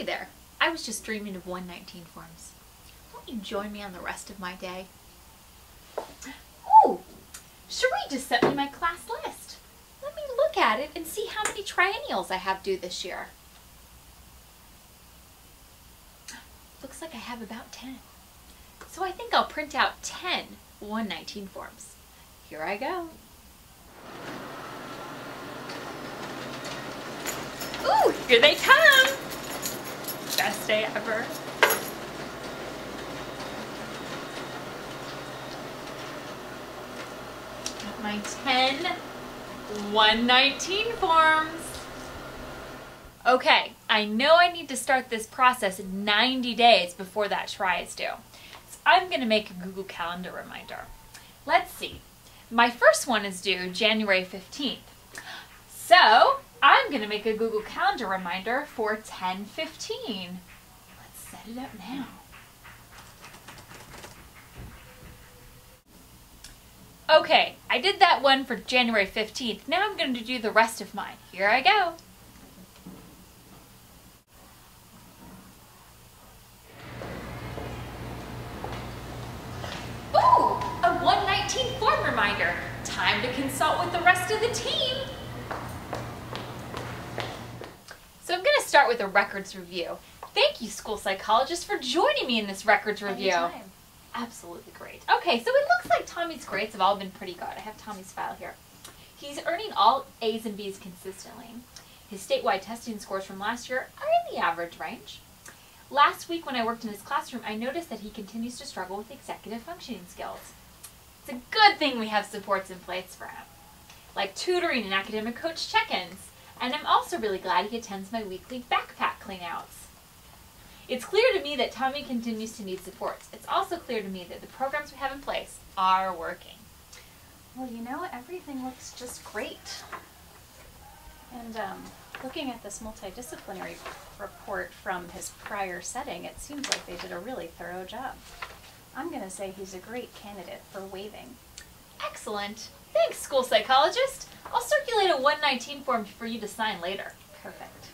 Hey there, I was just dreaming of 119 forms. Won't you join me on the rest of my day? Ooh, Cherie just sent me my class list. Let me look at it and see how many triennials I have due this year. Looks like I have about 10. So I think I'll print out 10 119 forms. Here I go. Ooh, here they come! Best day ever. Got my 10 119 forms. Okay, I know I need to start this process 90 days before that try is due. So I'm going to make a Google Calendar reminder. Let's see. My first one is due January 15th. So I'm going to make a Google Calendar reminder for 10/15. Let's set it up now. Okay, I did that one for January 15th. Now I'm going to do the rest of mine. Here I go. Ooh, a 119 form reminder. Time to consult with the rest of the team. So I'm going to start with a records review. Thank you, school psychologist, for joining me in this records review. Anytime. Absolutely great. Okay, so it looks like Tommy's grades have all been pretty good. I have Tommy's file here. He's earning all A's and B's consistently. His statewide testing scores from last year are in the average range. Last week when I worked in his classroom, I noticed that he continues to struggle with executive functioning skills. It's a good thing we have supports in place for him, like tutoring and academic coach check-ins. And I'm also really glad he attends my weekly backpack cleanouts. It's clear to me that Tommy continues to need supports. It's also clear to me that the programs we have in place are working. Well, you know, everything looks just great. And looking at this multidisciplinary report from his prior setting, it seems like they did a really thorough job. I'm going to say he's a great candidate for waiving. Excellent. Thanks, school psychologist. I'll circulate a 119 form for you to sign later. Perfect.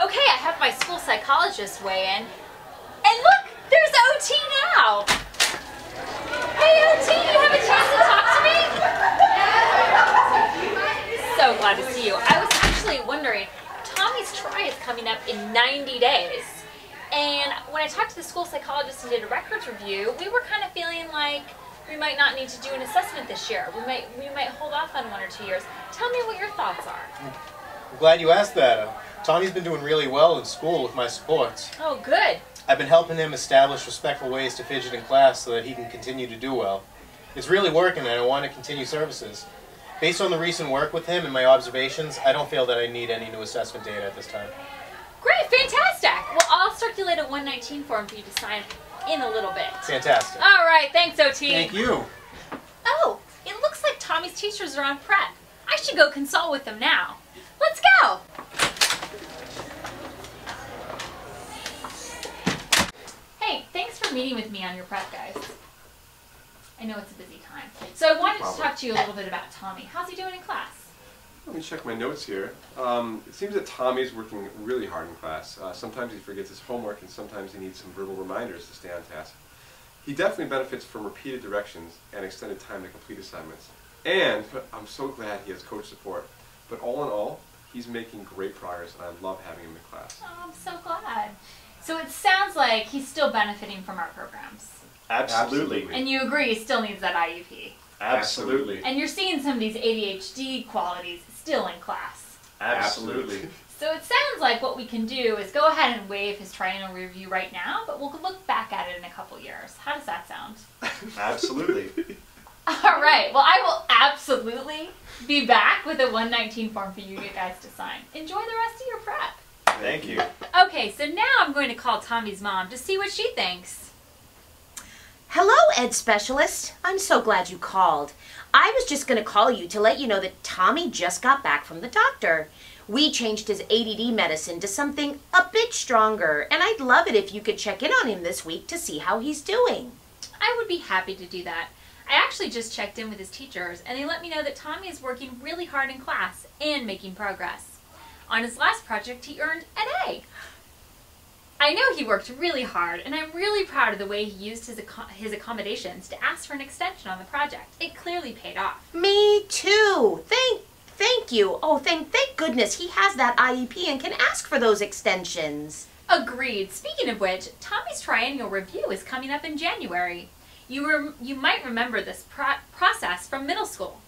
Okay, I have my school psychologist weigh in. And look, there's OT now. Hey, OT, you have a chance to talk to me? So glad to see you. I was actually wondering, Tommy's try is coming up in 90 days. And when I talked to the school psychologist and did a records review, we were kind of feeling like we might not need to do an assessment this year. We might hold off on 1 or 2 years. Tell me what your thoughts are. I'm glad you asked that. Tommy's been doing really well in school with my supports. Oh, good. I've been helping him establish respectful ways to fidget in class so that he can continue to do well. It's really working and I want to continue services. Based on the recent work with him and my observations, I don't feel that I need any new assessment data at this time. Great, fantastic. Well, I'll circulate a 119 form for you to sign in a little bit. Fantastic. All right, thanks, OT. Thank you. Oh, it looks like Tommy's teachers are on prep. I should go consult with them now. Let's go. Hey, thanks for meeting with me on your prep, guys. I know it's a busy time. So I wanted to talk to you a little bit about Tommy. How's he doing in class? Let me check my notes here. It seems that Tommy's working really hard in class. Sometimes he forgets his homework and sometimes he needs some verbal reminders to stay on task. He definitely benefits from repeated directions and extended time to complete assignments. And I'm so glad he has coach support. But all in all, he's making great progress and I love having him in class. Oh, I'm so glad. So it sounds like he's still benefiting from our programs. Absolutely. And you agree he still needs that IEP. Absolutely. And you're seeing some of these ADHD qualities still in class. Absolutely. So it sounds like what we can do is go ahead and waive his triennial review right now, but we'll look back at it in a couple years. How does that sound? Absolutely. All right. Well, I will absolutely be back with a 119 form for you guys to sign. Enjoy the rest of your prep. Thank you. Okay, so now I'm going to call Tommy's mom to see what she thinks. Hello, Ed Specialist. I'm so glad you called. I was just going to call you to let you know that Tommy just got back from the doctor. We changed his ADD medicine to something a bit stronger, and I'd love it if you could check in on him this week to see how he's doing. I would be happy to do that. I actually just checked in with his teachers, and they let me know that Tommy is working really hard in class and making progress. On his last project, he earned an A. I know he worked really hard, and I'm really proud of the way he used his accommodations to ask for an extension on the project. It clearly paid off. Me too. Thank you. Oh, thank goodness he has that IEP and can ask for those extensions. Agreed. Speaking of which, Tommy's triennial review is coming up in January. You might remember this process from middle school.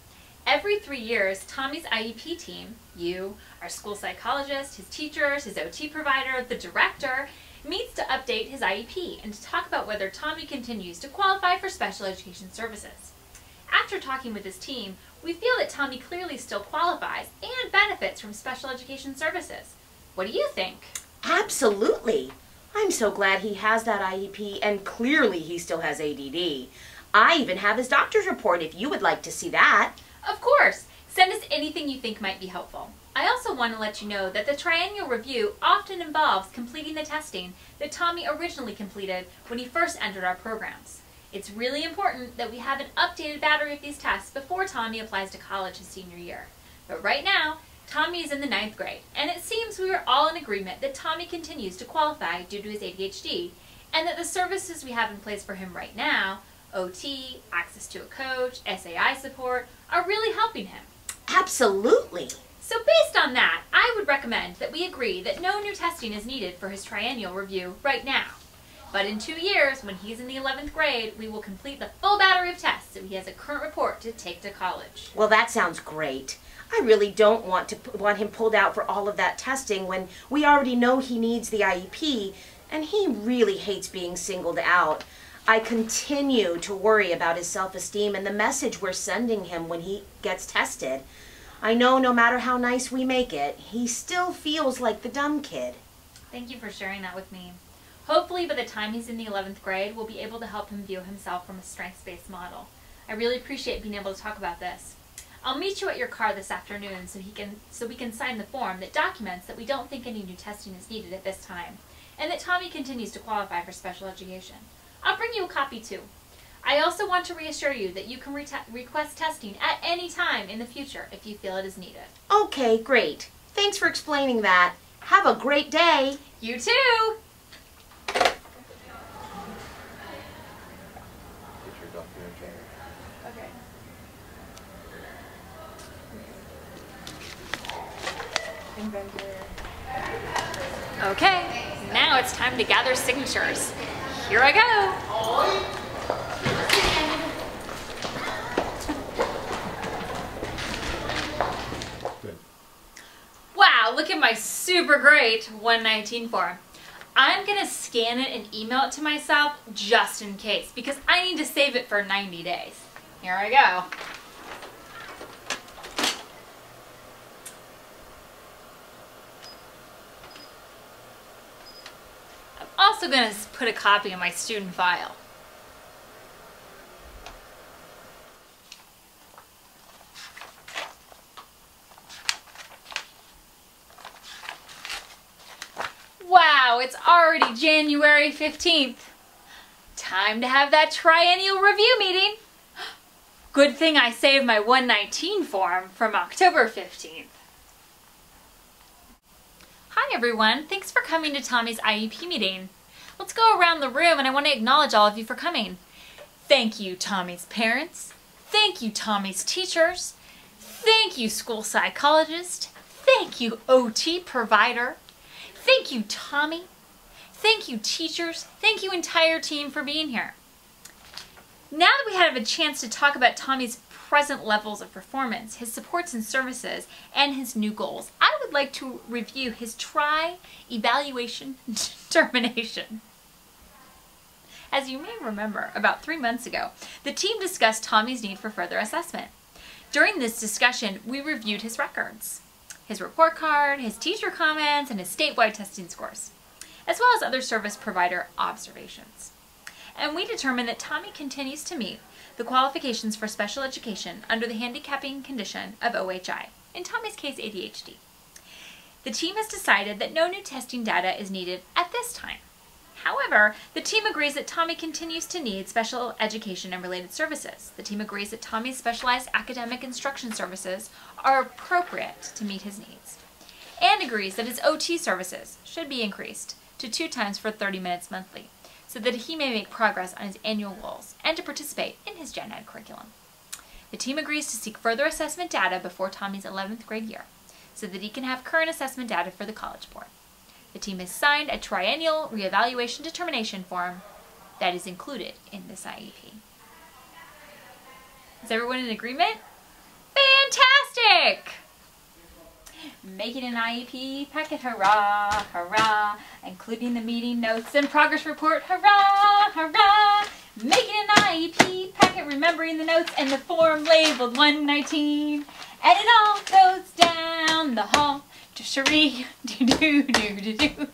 Every 3 years, Tommy's IEP team, you, our school psychologist, his teachers, his OT provider, the director, meets to update his IEP and to talk about whether Tommy continues to qualify for special education services. After talking with his team, we feel that Tommy clearly still qualifies and benefits from special education services. What do you think? Absolutely. I'm so glad he has that IEP, and clearly he still has ADD. I even have his doctor's report if you would like to see that. Of course! Send us anything you think might be helpful. I also want to let you know that the triennial review often involves completing the testing that Tommy originally completed when he first entered our programs. It's really important that we have an updated battery of these tests before Tommy applies to college his senior year. But right now, Tommy is in the 9th grade, and it seems we are all in agreement that Tommy continues to qualify due to his ADHD, and that the services we have in place for him right now, OT, access to a coach, SAI support, are really helping him. Absolutely. So based on that, I would recommend that we agree that no new testing is needed for his triennial review right now. But in 2 years, when he's in the 11th grade, we will complete the full battery of tests so he has a current report to take to college. Well, that sounds great. I really don't want him pulled out for all of that testing when we already know he needs the IEP, and he really hates being singled out. I continue to worry about his self-esteem and the message we're sending him when he gets tested. I know no matter how nice we make it, he still feels like the dumb kid. Thank you for sharing that with me. Hopefully by the time he's in the 11th grade, we'll be able to help him view himself from a strengths-based model. I really appreciate being able to talk about this. I'll meet you at your car this afternoon so we can sign the form that documents that we don't think any new testing is needed at this time, and that Tommy continues to qualify for special education. I'll bring you a copy too. I also want to reassure you that you can request testing at any time in the future if you feel it is needed. Okay, great. Thanks for explaining that. Have a great day. You too! Okay, now it's time to gather signatures. Here I go. Good. Wow, look at my super great 119 form. I'm gonna scan it and email it to myself just in case because I need to save it for 90 days. Here I go. Also going to put a copy in my student file. Wow, it's already January 15th. Time to have that triennial review meeting. Good thing I saved my 119 form from October 15th. Hi everyone, thanks for coming to Tommy's IEP meeting. Let's go around the room and I want to acknowledge all of you for coming. Thank you Tommy's parents, thank you Tommy's teachers, thank you school psychologist, thank you OT provider, thank you Tommy, thank you teachers, thank you entire team for being here. Now that we have a chance to talk about Tommy's present levels of performance, his supports and services, and his new goals, I would like to review his evaluation determination. As you may remember, about 3 months ago, the team discussed Tommy's need for further assessment. During this discussion, we reviewed his records, his report card, his teacher comments, and his statewide testing scores, as well as other service provider observations. And we determined that Tommy continues to meet the qualifications for special education under the handicapping condition of OHI, in Tommy's case ADHD. The team has decided that no new testing data is needed at this time. However, the team agrees that Tommy continues to need special education and related services. The team agrees that Tommy's specialized academic instruction services are appropriate to meet his needs. and agrees that his OT services should be increased to 2 times for 30 minutes monthly, so that he may make progress on his annual goals and to participate in his Gen Ed curriculum. The team agrees to seek further assessment data before Tommy's 11th grade year, so that he can have current assessment data for the College Board. The team has signed a triennial reevaluation determination form that is included in this IEP. Is everyone in agreement? Fantastic! Making an IEP packet, hurrah, hurrah, including the meeting notes and progress report, hurrah, hurrah. Making an IEP packet, remembering the notes and the form labeled 119. And it all goes down the hall to Cherie, do-do-do-do-do.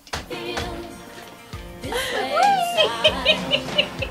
This way.